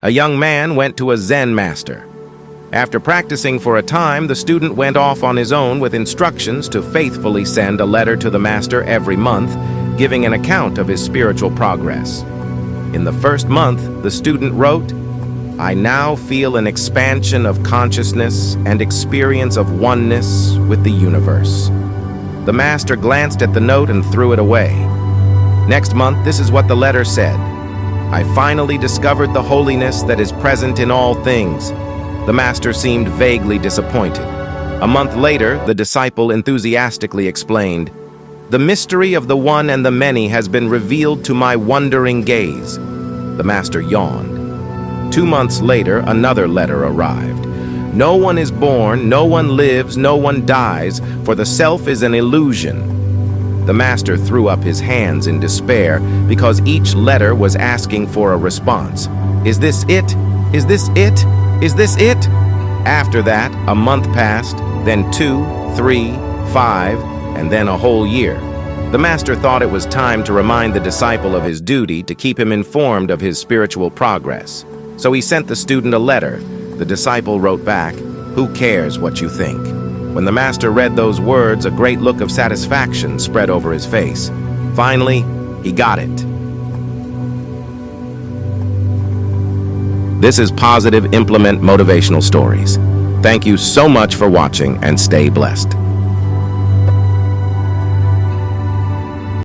A young man went to a Zen master. After practicing for a time, the student went off on his own with instructions to faithfully send a letter to the master every month, giving an account of his spiritual progress. In the first month, the student wrote, "I now feel an expansion of consciousness and experience of oneness with the universe." The master glanced at the note and threw it away. Next month, this is what the letter said. "I finally discovered the holiness that is present in all things." The master seemed vaguely disappointed. A month later, the disciple enthusiastically explained, "The mystery of the one and the many has been revealed to my wondering gaze." The master yawned. 2 months later, another letter arrived. "No one is born, no one lives, no one dies, for the self is an illusion." The master threw up his hands in despair because each letter was asking for a response. "Is this it? Is this it? Is this it?" After that, a month passed, then 2, 3, 5, and then a whole year. The master thought it was time to remind the disciple of his duty to keep him informed of his spiritual progress. So he sent the student a letter. The disciple wrote back, "Who cares what you think?" When the master read those words, a great look of satisfaction spread over his face. Finally, he got it. This is Positive Implement Motivational Stories. Thank you so much for watching and stay blessed.